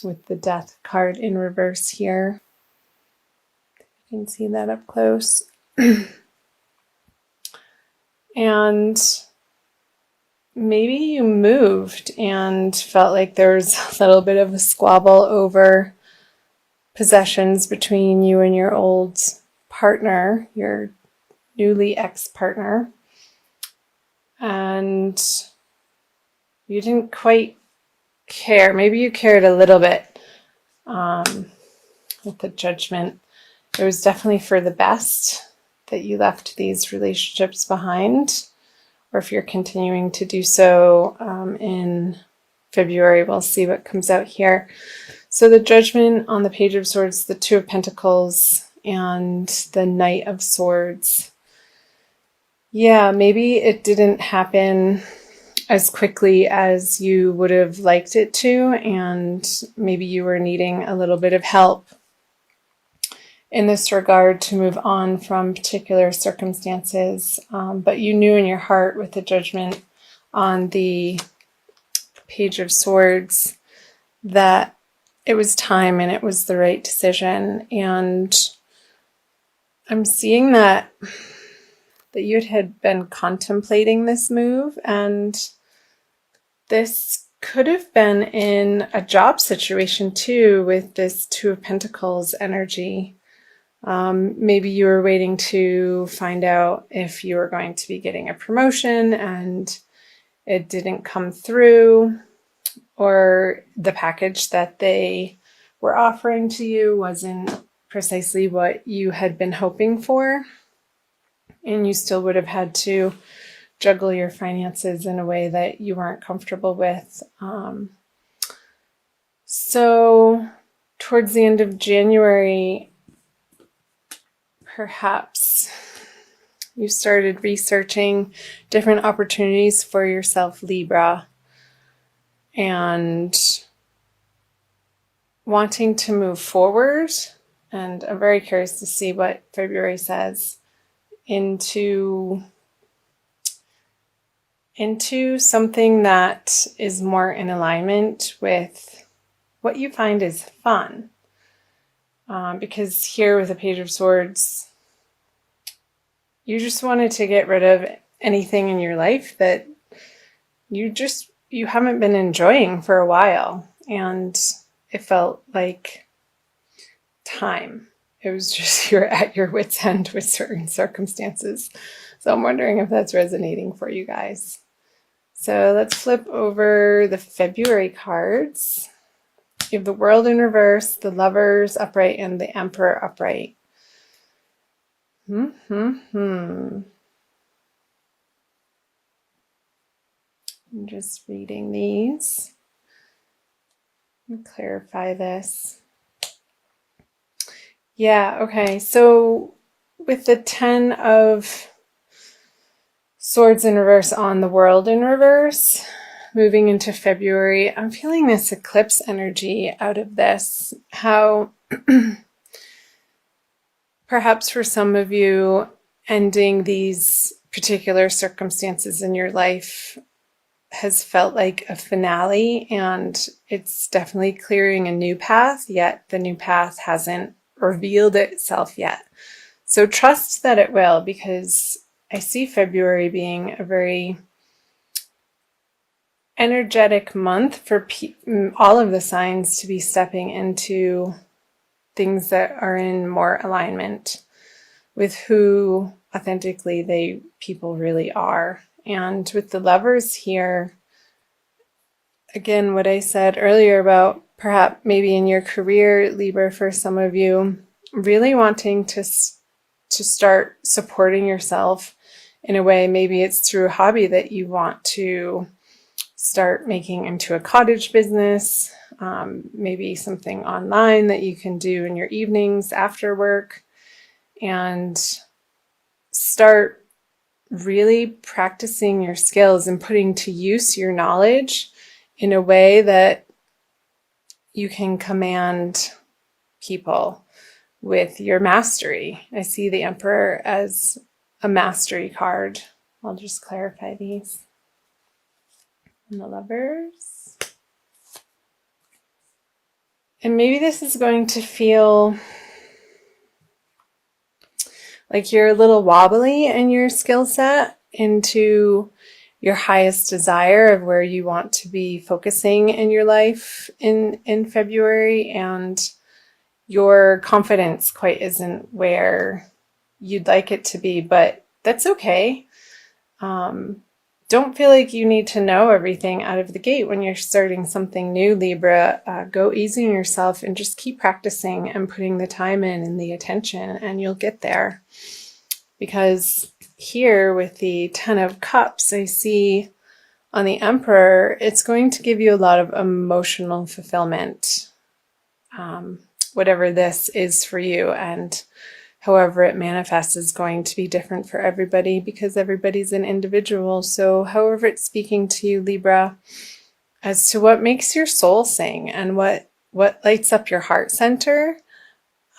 with the Death card in reverse here. You can see that up close. And maybe you moved and felt like there was a little bit of a squabble over possessions between you and your old partner, your newly ex-partner. And you didn't quite care. Maybe you cared a little bit with the Judgment. It was definitely for the best that you left these relationships behind, or if you're continuing to do so in February, we'll see what comes out here. So the Judgment on the Page of Swords, the Two of Pentacles, and the Knight of Swords. Yeah, maybe it didn't happen as quickly as you would have liked it to, and maybe you were needing a little bit of help in this regard to move on from particular circumstances, but you knew in your heart with the Judgment on the Page of Swords that it was time and it was the right decision. And I'm seeing that you had been contemplating this move, and this could have been in a job situation too, with this Two of Pentacles energy. Maybe you were waiting to find out if you were going to be getting a promotion and it didn't come through, or the package that they were offering to you wasn't precisely what you had been hoping for, and you still would have had to juggle your finances in a way that you weren't comfortable with. So towards the end of January, perhaps you started researching different opportunities for yourself, Libra, and wanting to move forward. And I'm very curious to see what February says into something that is more in alignment with what you find is fun. Because here with the Page of Swords, you just wanted to get rid of anything in your life that you haven't been enjoying for a while. And it felt like time. It was just you're at your wit's end with certain circumstances. So I'm wondering if that's resonating for you guys. So let's flip over the February cards. You have the World in reverse, the Lovers upright, and the Emperor upright. I'm just reading these and clarify this. Yeah, okay. So with the 10 of Swords in reverse on the World in reverse, moving into February, I'm feeling this eclipse energy out of this. How perhaps for some of you, ending these particular circumstances in your life has felt like a finale, and it's definitely clearing a new path, yet the new path hasn't revealed itself yet. So trust that it will, because I see February being a very energetic month for all of the signs to be stepping into things that are in more alignment with who authentically people really are. And with the Lovers here, again, what I said earlier about perhaps maybe in your career, Libra, for some of you, really wanting to start supporting yourself in a way. Maybe it's through a hobby that you want to start making into a cottage business, maybe something online that you can do in your evenings after work, and start really practicing your skills and putting to use your knowledge in a way that you can command people with your mastery. I see the Emperor as a mastery card. I'll just clarify these. And the Lovers. And maybe this is going to feel like you're a little wobbly in your skill set into your highest desire of where you want to be focusing in your life in February, and your confidence quite isn't where you'd like it to be, but that's okay. Don't feel like you need to know everything out of the gate when you're starting something new, Libra. Go easy on yourself and just keep practicing and putting the time in and the attention, and you'll get there. Because here with the Ten of Cups, I see on the Emperor, it's going to give you a lot of emotional fulfillment, whatever this is for you. And however it manifests is going to be different for everybody because everybody's an individual. So however it's speaking to you, Libra, as to what makes your soul sing and what lights up your heart center,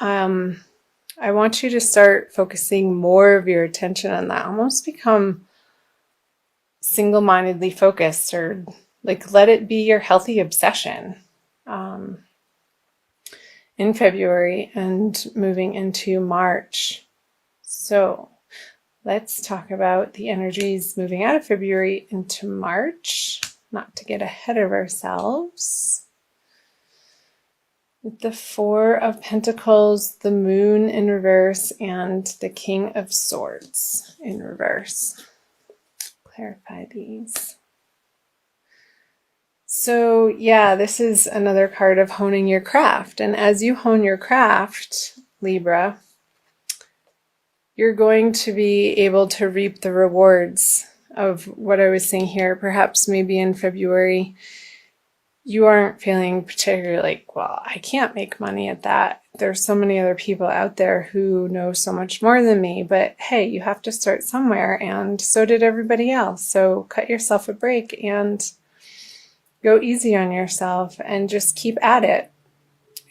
I want you to start focusing more of your attention on that. Almost become single-mindedly focused, or like let it be your healthy obsession. In February and moving into March. So let's talk about the energies moving out of February into March, not to get ahead of ourselves. With the Four of Pentacles, the Moon in reverse, and the King of Swords in reverse. Clarify these. So yeah, this is another card of honing your craft. And as you hone your craft, Libra, you're going to be able to reap the rewards of what I was saying here. Perhaps maybe in February, you aren't feeling particularly like, well, I can't make money at that. There's so many other people out there who know so much more than me. But hey, you have to start somewhere, and so did everybody else. So cut yourself a break and go easy on yourself and just keep at it.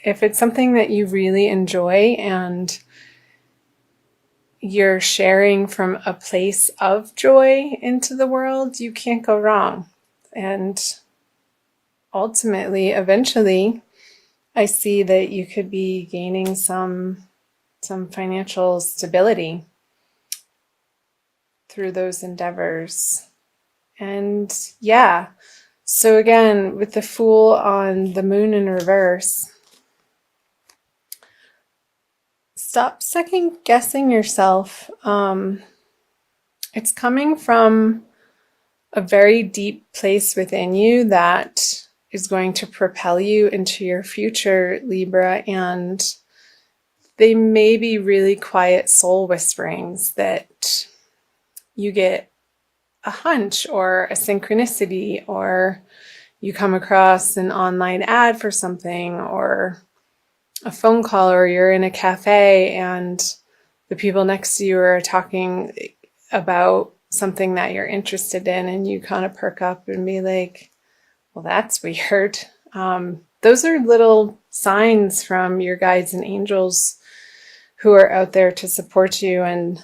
If it's something that you really enjoy and you're sharing from a place of joy into the world, you can't go wrong. And ultimately, eventually, I see that you could be gaining some financial stability through those endeavors. And yeah, so again, with the Fool on the Moon in reverse, stop second guessing yourself. It's coming from a very deep place within you that is going to propel you into your future, Libra, and they may be really quiet soul whisperings that you get a hunch or a synchronicity, or you come across an online ad for something, or a phone call, or you're in a cafe and the people next to you are talking about something that you're interested in, and you kind of perk up and be like, well, that's weird. Those are little signs from your guides and angels who are out there to support you and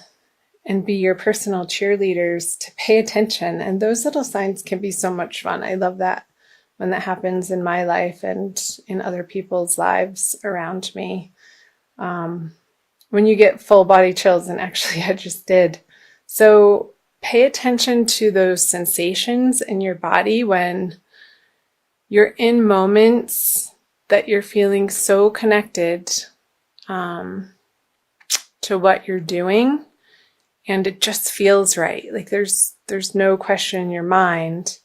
be your personal cheerleaders to pay attention. And those little signs can be so much fun. I love that when that happens in my life and in other people's lives around me. When you get full body chills, and actually I just did. So pay attention to those sensations in your body when you're in moments that you're feeling so connected to what you're doing, and it just feels right. Like there's no question in your mind.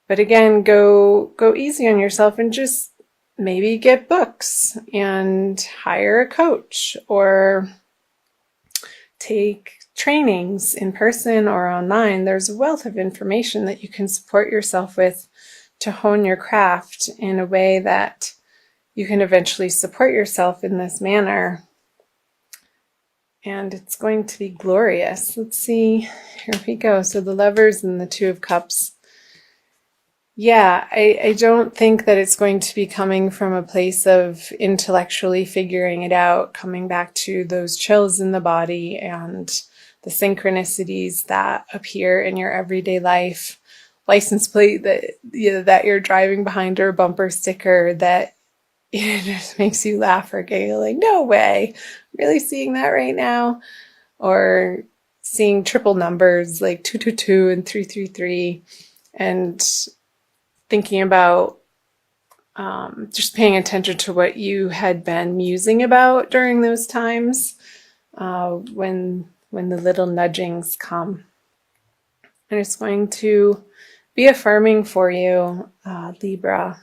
But again, go easy on yourself and just maybe get books and hire a coach, or take trainings in person or online. There's a wealth of information that you can support yourself with to hone your craft in a way that you can eventually support yourself in this manner. And it's going to be glorious. Let's see. Here we go. So the Lovers and the Two of Cups. Yeah, I don't think that it's going to be coming from a place of intellectually figuring it out, coming back to those chills in the body and the synchronicities that appear in your everyday life. License plate that you're driving behind, or a bumper sticker that it just makes you laugh or giggle, like, no way, really seeing that right now? Or seeing triple numbers like 222 and 333, and thinking about just paying attention to what you had been musing about during those times when the little nudgings come. And it's going to be affirming for you, Libra,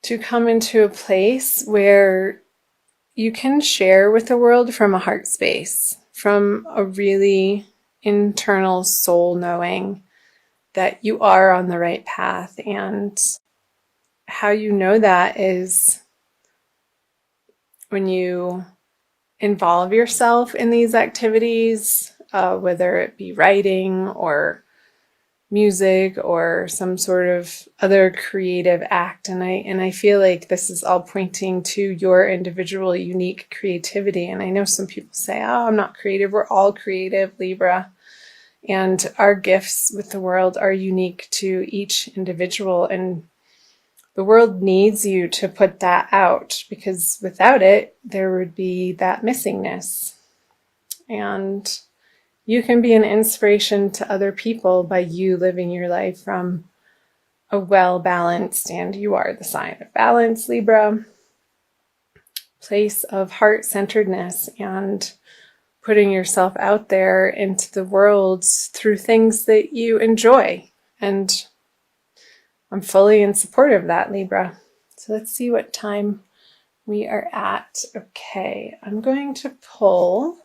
to come into a place where you can share with the world from a heart space, from a really internal soul knowing that you are on the right path. And how you know that is when you involve yourself in these activities, whether it be writing or music or some sort of other creative act. And I feel like this is all pointing to your individual unique creativity. And I know some people say, oh, I'm not creative. We're all creative, Libra. And our gifts with the world are unique to each individual. And the world needs you to put that out, because without it, there would be that missingness. And you can be an inspiration to other people by you living your life from a well-balanced, and you are the sign of balance, Libra, place of heart-centeredness and putting yourself out there into the world through things that you enjoy. And I'm fully in support of that, Libra. So let's see what time we are at. Okay, I'm going to pull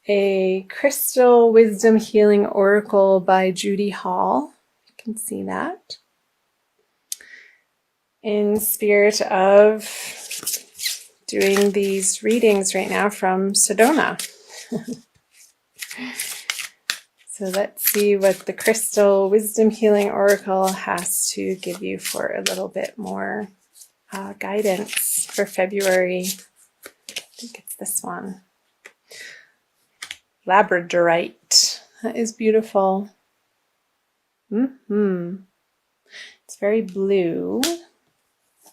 a Crystal Wisdom Healing Oracle by Judy Hall. You can see that. In spirit of doing these readings right now from Sedona. So let's see what the Crystal Wisdom Healing Oracle has to give you for a little bit more guidance for February. I think it's this one. Labradorite. That is beautiful. It's very blue.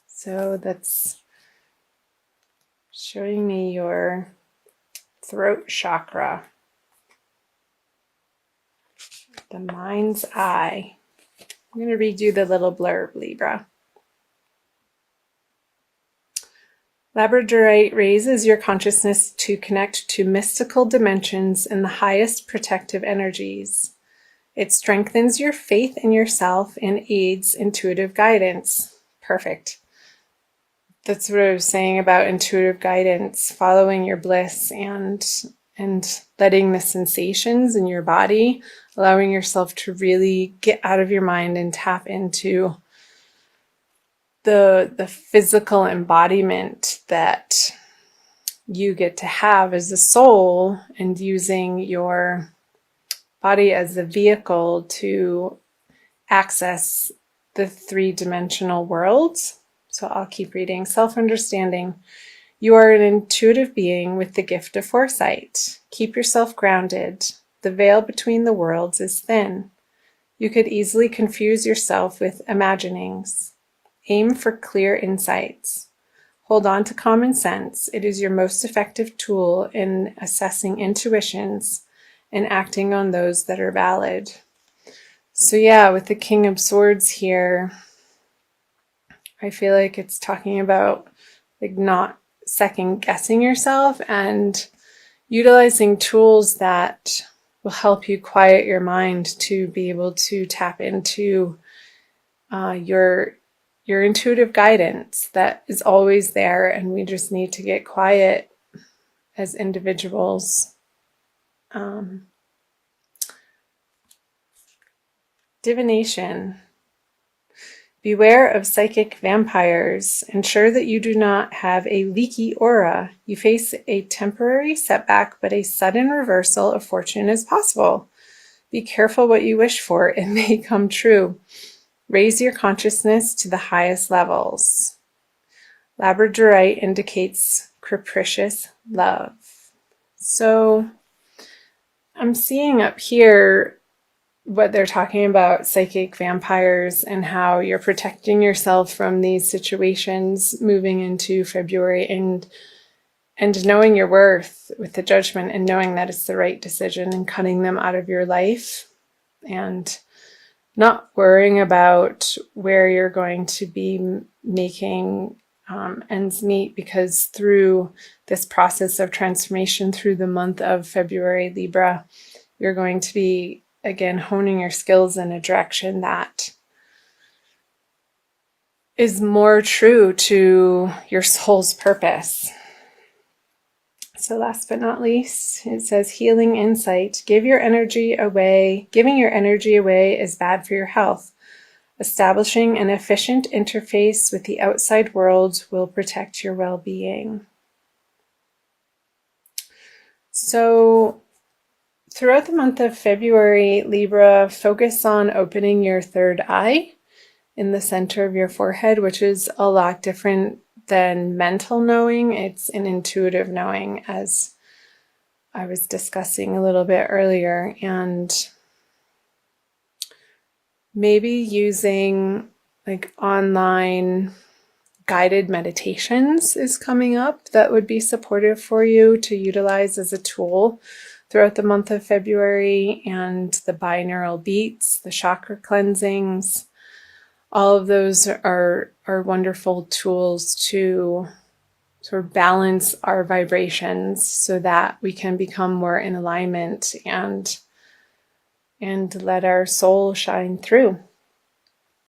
So that's showing me your throat chakra. The mind's eye. I'm going to read you the little blurb, Libra. Labradorite raises your consciousness to connect to mystical dimensions and the highest protective energies. It strengthens your faith in yourself and aids intuitive guidance. Perfect. That's what I was saying about intuitive guidance, following your bliss and letting the sensations in your body, allowing yourself to really get out of your mind and tap into the physical embodiment that you get to have as a soul, and using your body as a vehicle to access the three-dimensional worlds. So I'll keep reading. Self-understanding. You are an intuitive being with the gift of foresight. Keep yourself grounded. The veil between the worlds is thin. You could easily confuse yourself with imaginings. Aim for clear insights. Hold on to common sense. It is your most effective tool in assessing intuitions and acting on those that are valid. So yeah, with the King of Swords here, I feel like it's talking about like not second guessing yourself and utilizing tools that will help you quiet your mind to be able to tap into your intuitive guidance that is always there, and we just need to get quiet as individuals. Divination. Beware of psychic vampires. Ensure that you do not have a leaky aura. You face a temporary setback, but a sudden reversal of fortune is possible. Be careful what you wish for. It may come true. Raise your consciousness to the highest levels. Labradorite indicates capricious love. So I'm seeing up here what they're talking about, psychic vampires, and how you're protecting yourself from these situations moving into February, and knowing your worth with the Judgment, and knowing that it's the right decision, and cutting them out of your life, and not worrying about where you're going to be making ends meet, because through this process of transformation through the month of February, Libra, you're going to be, again, honing your skills in a direction that is more true to your soul's purpose. So last but not least, it says healing insight. Giving your energy away is bad for your health. Establishing an efficient interface with the outside world will protect your well-being. So throughout the month of February, Libra, focus on opening your third eye in the center of your forehead, which is a lot different than mental knowing. It's an intuitive knowing, as I was discussing a little bit earlier. And maybe using like online guided meditations is coming up that would be supportive for you to utilize as a tool throughout the month of February, and the binaural beats, the chakra cleansings. All of those are wonderful tools to sort of balance our vibrations so that we can become more in alignment and let our soul shine through.